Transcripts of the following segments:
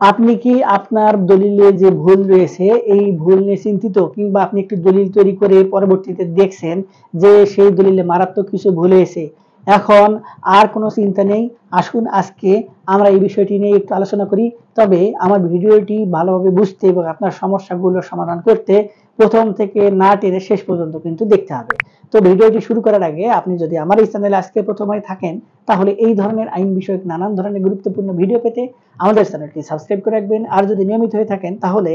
আপনি কি আপনার দলিলে যে ভুল রয়েছে এই ভুল নিয়ে চিন্তিত, কিংবা আপনি একটি দলিল তৈরি করে পরবর্তীতে দেখছেন যে সেই দলিলে মারাত্মক কিছু ভুল হয়েছে? এখন আর কোনো চিন্তা নেই। আসুন আজকে আমরা এই বিষয়টি নিয়ে একটু আলোচনা করি। তবে আমার ভিডিওটি ভালোভাবে বুঝতে এবং আপনার সমস্যাগুলো সমাধান করতে প্রথম থেকে না টেনে শেষ পর্যন্ত কিন্তু দেখতে হবে। তো ভিডিওটি শুরু করার আগে আপনি যদি আমার এই চ্যানেলে আজকে প্রথম হয়ে থাকেন, তাহলে এই ধরনের আইন বিষয়ক নানান ধরনের গুরুত্বপূর্ণ ভিডিও পেতে আমাদের চ্যানেলটি সাবস্ক্রাইব করে রাখবেন। আর যদি নিয়মিত হয়ে থাকেন তাহলে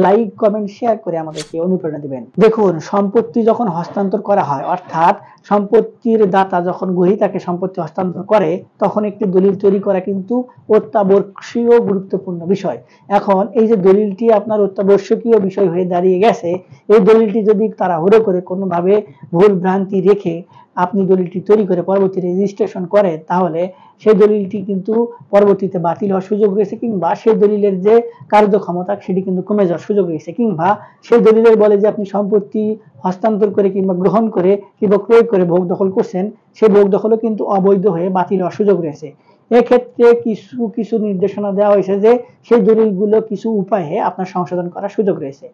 লাইক, কমেন্ট, শেয়ার করে আমাদেরকে অনুপ্রেরণা দিবেন। দেখুন, সম্পত্তি যখন হস্তান্তর করা হয়, অর্থাৎ সম্পত্তির দাতা যখন গ্রহীতাকে সম্পত্তি হস্তান্তর করে, তখন একটি দলিল তৈরি করা কিন্তু অত্যাবশ্যকীয় গুরুত্বপূর্ণ বিষয়। এখন এই যে দলিলটি আপনার অত্যাবশ্যকীয় বিষয় হয়ে দাঁড়িয়ে গেছে, এই দলিলটি যদি তাড়াহুড়ো করে কোনোভাবে ভুল ভ্রান্তি রেখে আপনি দলিলটি তৈরি করে পরবর্তীতে রেজিস্ট্রেশন করেন, তাহলে সেই দলিলটি কিন্তু পরবর্তীতে বাতিল হওয়ার সুযোগ রয়েছে, কিংবা সেই দলিলের যে কার্যক্ষমতা সেটি কিন্তু কমে যাওয়ার সুযোগ রয়েছে, কিংবা সেই দলিলের বলে যে আপনি সম্পত্তি হস্তান্তর করে কিংবা গ্রহণ করে কিংবা ক্রয় করে ভোগ দখল করছেন, সেই ভোগ দখলও কিন্তু অবৈধ হয়ে বাতিল হওয়ার সুযোগ রয়েছে। এক্ষেত্রে কিছু কিছু নির্দেশনা দেওয়া হয়েছে যে সেই দলিলগুলো কিছু উপায়ে আপনার সংশোধন করার সুযোগ রয়েছে।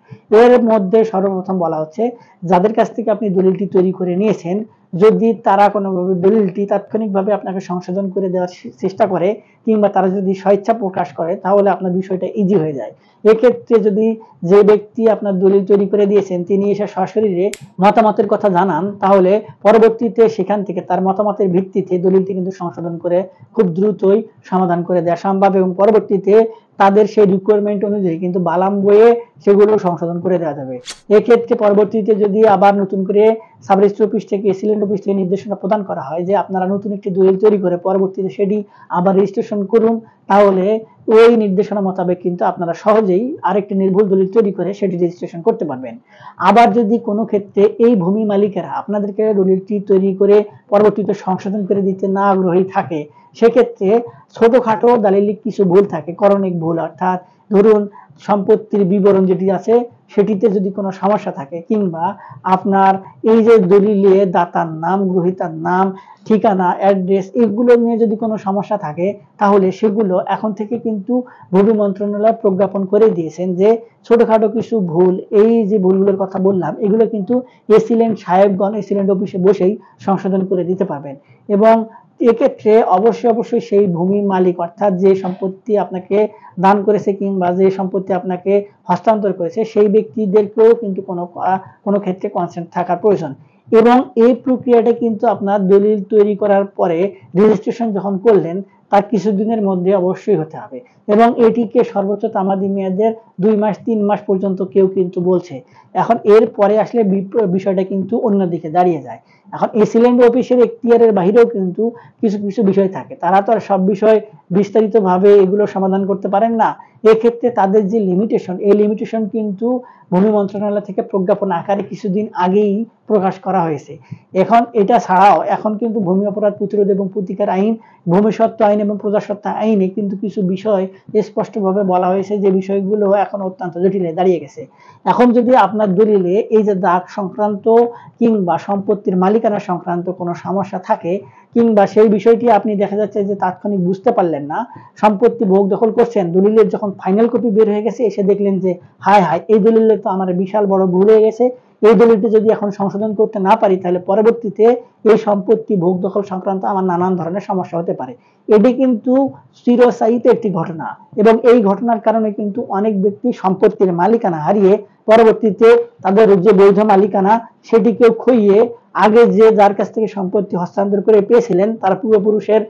এর মধ্যে সর্বপ্রথম বলা হচ্ছে, যাদের কাছ থেকে আপনি দলিলটি তৈরি করে নিয়েছেন, যদি তারা কোনোভাবে দলিলটি তাৎক্ষণিকভাবে আপনাকে সংশোধন করে দেওয়ার চেষ্টা করে, কিংবা তারা যদি স্বেচ্ছা প্রকাশ করে, তাহলে আপনার বিষয়টা ইজি হয়ে যায়। এক্ষেত্রে যদি যে ব্যক্তি আপনার দলিল তৈরি করে দিয়েছেন তিনি এসে সশরীরে মতামতের কথা জানান, তাহলে পরবর্তীতে সেখান থেকে তার মতামতের ভিত্তিতে দলিলটি কিন্তু সংশোধন করে খুব দ্রুতই সমাধান করে দেওয়া সম্ভব, এবং পরবর্তীতে তাদের সেই রিকোয়ারমেন্ট অনুযায়ী কিন্তু বালাম বইয়ে সেগুলো সংশোধন করে দেওয়া যাবে। এক্ষেত্রে পরবর্তীতে যদি আবার নতুন করে সাব রেজিস্ট্রি অফিস থেকে এসিল্যান্ড অফিস থেকে নির্দেশনা প্রদান করা হয় যে আপনারা নতুন একটি দলিল তৈরি করে পরবর্তীতে সেটি আবার রেজিস্ট্রেশন করুন, তাহলে ওই নির্দেশনা মোতাবেক কিন্তু আপনারা সহজেই আরেকটি নির্ভুল দলিল তৈরি করে সেটি রেজিস্ট্রেশন করতে পারবেন। আবার যদি কোনো ক্ষেত্রে এই ভূমি মালিকেরা আপনাদেরকে দলিলটি তৈরি করে পরবর্তীতে সংশোধন করে দিতে না আগ্রহী থাকে, সেক্ষেত্রে ছোটখাটো দালিলিক কিছু ভুল থাকে, করণিক ভুল, অর্থাৎ ধরুন সম্পত্তির বিবরণ যেটি আছে সেটিতে যদি কোনো সমস্যা থাকে, কিংবা আপনার এই যে দলিলে দাতার নাম, গ্রহীতার নাম, ঠিকানা, অ্যাড্রেস, এগুলো নিয়ে যদি কোনো সমস্যা থাকে, তাহলে সেগুলো এখন থেকে কিন্তু ভূমি মন্ত্রণালয় প্রজ্ঞাপন করে দিয়েছেন যে ছোটখাটো কিছু ভুল, এই যে ভুলগুলোর কথা বললাম, এগুলো কিন্তু এসিল্যান্ড সাহেবগণ এসিল্যান্ড অফিসে বসেই সংশোধন করে দিতে পারবেন। এবং এক্ষেত্রে অবশ্যই সেই ভূমি মালিক, অর্থাৎ যে সম্পত্তি আপনাকে দান করেছে কিংবা যে সম্পত্তি আপনাকে হস্তান্তর করেছে, সেই ব্যক্তিদেরকেও কিন্তু কোনো ক্ষেত্রে কনসেন্ট থাকার প্রয়োজন। এবং এই প্রক্রিয়াটা কিন্তু আপনার দলিল তৈরি করার পরে রেজিস্ট্রেশন যখন করলেন তার কিছুদিনের মধ্যে অবশ্যই হতে হবে, এবং এটিকে সর্বোচ্চ তামাদি মেয়াদের 2 মাস 3 মাস পর্যন্ত কেউ কিন্তু বলছে। এখন এর পরে আসলে বিষয়টা কিন্তু অন্যদিকে দাঁড়িয়ে যায়। এখন এসিল্যান্ড অফিসের এখতিয়ারের বাহিরেও কিন্তু কিছু কিছু বিষয় থাকে, তারা তো আর সব বিষয় বিস্তারিতভাবে এগুলো সমাধান করতে পারেন না। এক্ষেত্রে তাদের যে লিমিটেশন, এই লিমিটেশন কিন্তু ভূমি মন্ত্রণালয় থেকে প্রজ্ঞাপন আকারে কিছুদিন আগেই প্রকাশ করা হয়েছে। এখন এটা ছাড়াও এখন কিন্তু ভূমি অপরাধ প্রতিরোধ এবং প্রতিকার আইন, ভূমি স্বত্ব আইন এবং প্রজাস্বত্ব আইনে কিন্তু কিছু বিষয় স্পষ্টভাবে বলা হয়েছে, যে বিষয়গুলো এখন অত্যন্ত জটিল হয়ে দাঁড়িয়ে গেছে। এখন যদি আপনার দলিলে এই যে দাগ সংক্রান্ত কিংবা সম্পত্তির মালিকানা সংক্রান্ত কোনো সমস্যা থাকে, কিংবা সেই বিষয়টি আপনি দেখা যাচ্ছে যে তাৎক্ষণিক বুঝতে পারলেন না, সম্পত্তি ভোগ দখল করছেন, দলিলের যখন ফাইনাল কপি বের হয়ে গেছে এসে দেখলেন যে হায় হায়, এই দলিলে তো আমার বিশাল বড় ভুল হয়ে গেছে, এই দলিলটি যদি এখন সংশোধন করতে না পারি তাহলে পরবর্তীতে এই সম্পত্তি ভোগ দখল সংক্রান্ত আমার নানান ধরনের সমস্যা হতে পারে। এটি কিন্তু চিরস্থায়িত একটি ঘটনা, এবং এই ঘটনার কারণে কিন্তু অনেক ব্যক্তি সম্পত্তির মালিকানা হারিয়ে পরবর্তীতে তাদের যে বৈধ মালিকানা সেটিকেও খইয়ে আগে যে যার কাছ থেকে সম্পত্তি হস্তান্তর করে পেয়েছিলেন তার পূর্বপুরুষের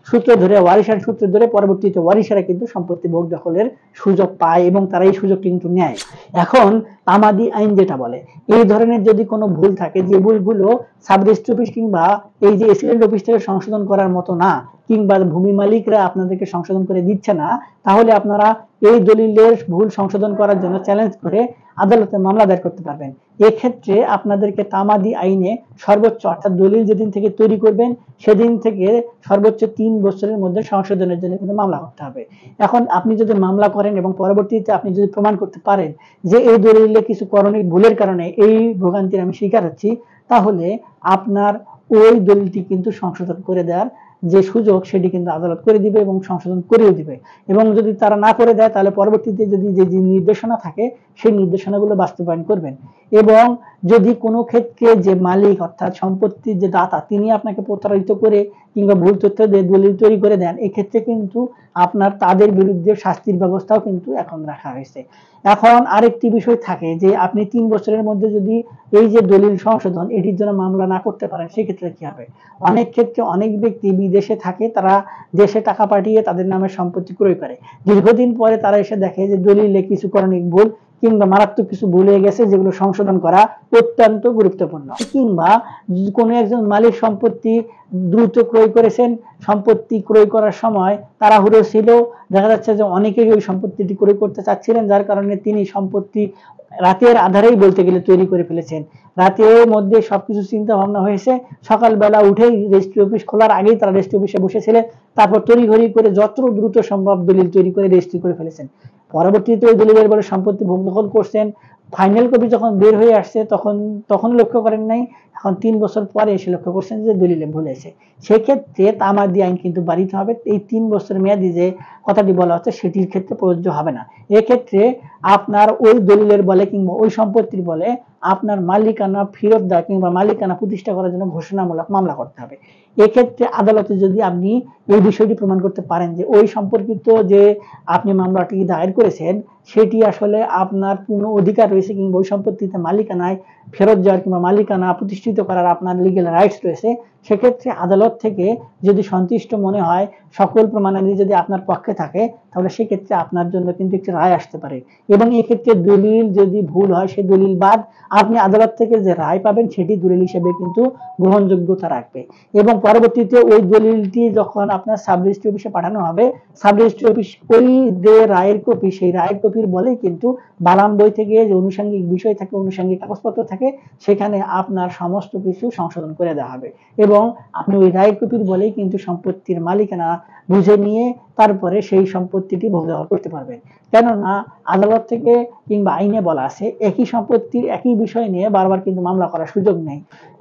সূত্র ধরে, ওয়ারিশার সূত্র ধরে পরবর্তীতে ওয়ারিশারা কিন্তু সম্পত্তি ভোগ দখলের সুযোগ পায়, এবং তারা এই সুযোগটি কিন্তু নেয়। এখন তামাদি আইন যেটা বলে, এই ধরনের যদি কোনো ভুল থাকে, যে ভুলগুলো সাব রেজিস্ট্রি অফিস কিংবা এই যে এসিল্যান্ড অফিস থেকে সংশোধন করার মতো না, কিংবা ভূমি মালিকরা আপনাদেরকে সংশোধন করে দিচ্ছে না, তাহলে আপনারা এই দলিলের ভুল সংশোধন করার জন্য চ্যালেঞ্জ করে আদালতে মামলা দায়ের করতে পারবেন। এক্ষেত্রে আপনাদেরকে তামাদি আইনে সর্বোচ্চ, অর্থাৎ দলিল যেদিন থেকে তৈরি করবেন সেদিন থেকে সর্বোচ্চ 3 বছরের মধ্যে সংশোধনের জন্য কিন্তু মামলা করতে হবে। এখন আপনি যদি মামলা করেন এবং পরবর্তীতে আপনি যদি প্রমাণ করতে পারেন যে এই দলিলে কিছু করণিক ভুলের কারণে এই ভোগান্তির আমি শিকার হচ্ছি, তাহলে আপনার ওই দলিলটি কিন্তু সংশোধন করে দেওয়ার যে সুযোগ সেটি কিন্তু আদালত করে দিবে এবং সংশোধন করেও দিবে। এবং যদি তারা না করে দেয় তাহলে পরবর্তীতে যদি যে নির্দেশনা থাকে সেই নির্দেশনাগুলো বাস্তবায়ন করবেন। এবং যদি কোনো ক্ষেত্রে যে মালিক অর্থাৎ সম্পত্তির যে দাতা তিনি আপনাকে প্রতারিত করে কিংবা ভুল তথ্য দিয়ে দলিল তৈরি করে দেন, এক্ষেত্রে কিন্তু আপনার তাদের বিরুদ্ধে শাস্তির ব্যবস্থাও কিন্তু এখন রাখা হয়েছে। এখন আরেকটি বিষয় থাকে যে আপনি 3 বছরের মধ্যে যদি এই যে দলিল সংশোধন এটির জন্য মামলা না করতে পারেন সেক্ষেত্রে কি হবে? অনেক ক্ষেত্রে অনেক ব্যক্তি বিদেশে থাকে, তারা দেশে টাকা পাঠিয়ে তাদের নামে সম্পত্তি ক্রয় করে। দীর্ঘদিন পরে তারা এসে দেখে যে দলিলে কিছু করণিক ভুল কিংবা মারাত্মক কিছু ভুল হয়ে গেছে, যেগুলো সংশোধন করা অত্যন্ত গুরুত্বপূর্ণ। কিংবা কোনো একজন মালিক সম্পত্তি দ্রুত ক্রয় করেছেন, সম্পত্তি ক্রয় করার সময় তাড়াহুড়ো ছিল, দেখা যাচ্ছে যে অনেকেই ওই সম্পত্তিটি ক্রয় করতে চাচ্ছিলেন, যার কারণে তিনি সম্পত্তি রাতের আধারেই বলতে গেলে তৈরি করে ফেলেছেন। রাতের মধ্যে সবকিছু চিন্তা ভাবনা হয়েছে, সকালবেলা উঠেই রেজিস্ট্রি অফিস খোলার আগেই তারা রেজিস্ট্রি অফিসে বসেছিলেন, তারপর তড়িঘড়ি করে যত দ্রুত সম্ভব দলিল তৈরি করে রেজিস্ট্রি করে ফেলেছেন। পরবর্তীতে ওই দলিলের বলে সম্পত্তি ভোগ দখল করছেন। ফাইনাল কপি যখন বের হয়ে আসছে তখন লক্ষ্য করেন নাই, এখন 3 বছর পরে এসে লক্ষ্য করছেন যে দলিলে ভুল হয়েছে। সেক্ষেত্রে তামাদি আইন কিন্তু বাড়িতে হবে। এই 3 বছর মেয়াদি যে কথাটি বলা হচ্ছে সেটির ক্ষেত্রে প্রযোজ্য হবে না। এক্ষেত্রে আপনার ওই দলিলের বলে কিংবা ওই সম্পত্তির বলে আপনার মালিকানা ফেরত দেওয়া কিংবা মালিকানা প্রতিষ্ঠা করার জন্য ঘোষণামূলক মামলা করতে হবে। এক্ষেত্রে আদালতে যদি আপনি এই বিষয়টি প্রমাণ করতে পারেন যে ওই সম্পর্কিত যে আপনি মামলাটি দায়ের করেছেন সেটি আসলে আপনার পূর্ণ অধিকার রয়েছে কিংবা ওই সম্পত্তিতে মালিকানায় ফেরত যাওয়ার কিংবা মালিকানা প্রতিষ্ঠিত করার আপনার লিগ্যাল রাইটস রয়েছে, সেক্ষেত্রে আদালত থেকে যদি সন্তুষ্ট মনে হয়, সকল প্রমাণাদি যদি আপনার পক্ষে থাকে, তাহলে সেক্ষেত্রে আপনার জন্য কিন্তু একটি রায় আসতে পারে। এবং এক্ষেত্রে দলিল যদি ভুল হয় সেই দলিল বাদ আপনি আদালত থেকে যে রায় পাবেন সেটি দলিল হিসেবে কিন্তু গ্রহণযোগ্যতা রাখবে। এবং পরবর্তীতে ওই দলিলটি যখন আপনার সাব রেজিস্ট্রি অফিসে পাঠানো হবে, সাব রেজিস্ট্রি অফিস ওই যে রায়ের কপি সেই রায়ের কপির বলেই কিন্তু বালাম বই থেকে যে আনুষঙ্গিক বিষয় থাকে, আনুষঙ্গিক কাগজপত্র থাকে, সেখানে আপনার সমস্ত কিছু সংশোধন করে দেওয়া হবে এবং আপনি ওই রায়ের কপির বলেই কিন্তু সম্পত্তির মালিকানা বুঝে নিয়ে তারপরে সেই সম্পত্তিটি ভোগ দখল করতে পারবেন। কেননা আদালত থেকে কিংবা আইনে বলা আছে একই সম্পত্তির একই বিষয় নিয়ে বারবার কিন্তু মামলা করার সুযোগ নেই।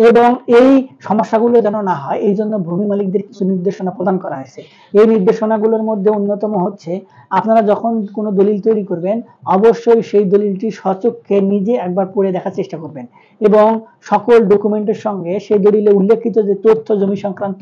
এবং এই সমস্যাগুলো যেন না হয় এই জন্য ভূমি মালিকদের কিছু নির্দেশনা প্রদান করা হয়েছে। এই নির্দেশনাগুলোর মধ্যে অন্যতম হচ্ছে, আপনারা যখন কোনো দলিল তৈরি করবেন অবশ্যই সেই দলিলটি স্বচক্ষে নিজে একবার পড়ে দেখার চেষ্টা করবেন এবং সকল ডকুমেন্টের সঙ্গে সেই দলিলে উল্লেখিত যে তথ্য জমি সংক্রান্ত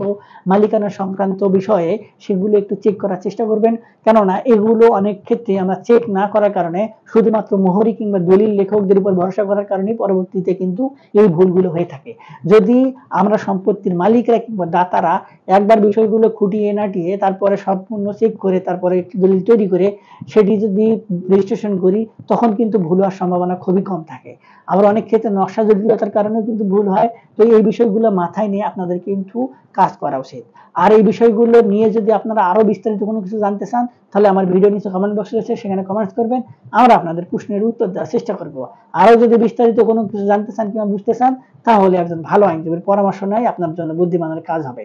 মালিকানা সংক্রান্ত বিষয়ে সেগুলো একটু চেক করার চেষ্টা করবেন। কেননা এগুলো অনেক ক্ষেত্রে আমরা চেক না করার কারণে শুধুমাত্র মোহরি কিংবা দলিল লেখকদের উপর ভরসা করার কারণে পরবর্তীতে কিন্তু এই ভুলগুলো হয়ে থাকে। যদি আমরা সম্পত্তির মালিকরা কিংবা দাতারা একবার বিষয়গুলো খুঁটিয়ে নাটিয়ে তারপরে সম্পূর্ণ চেক করে তারপরে একটি দলিল তৈরি করে সেটি যদি রেজিস্ট্রেশন করি, তখন কিন্তু ভুল হওয়ার সম্ভাবনা খুবই কম থাকে। আবার অনেক ক্ষেত্রে নকশা জটিলতার কারণেও কিন্তু ভুল হয়। তো এই বিষয়গুলো মাথায় নিয়ে আপনাদের কিন্তু কাজ করা উচিত। আর এই বিষয়গুলো নিয়ে যদি আপনারা আরো বিস্তারিত কোনো কিছু জানতে চান, তাহলে আমার ভিডিও নিচে কমেন্ট বক্স রয়েছে, সেখানে কমেন্টস করবেন, আমরা আপনাদের প্রশ্নের উত্তর দেওয়ার চেষ্টা করব। আরো যদি বিস্তারিত কোনো কিছু জানতে চান কিংবা বুঝতে চান, তাহলে একজন ভালো আইনজীবীর পরামর্শ নেয় আপনার জন্য বুদ্ধিমানের কাজ হবে।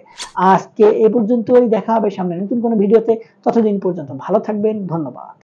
আজকে এ পর্যন্তই, দেখা হবে সামনে নতুন কোনো ভিডিওতে। ততদিন পর্যন্ত ভালো থাকবেন, ধন্যবাদ।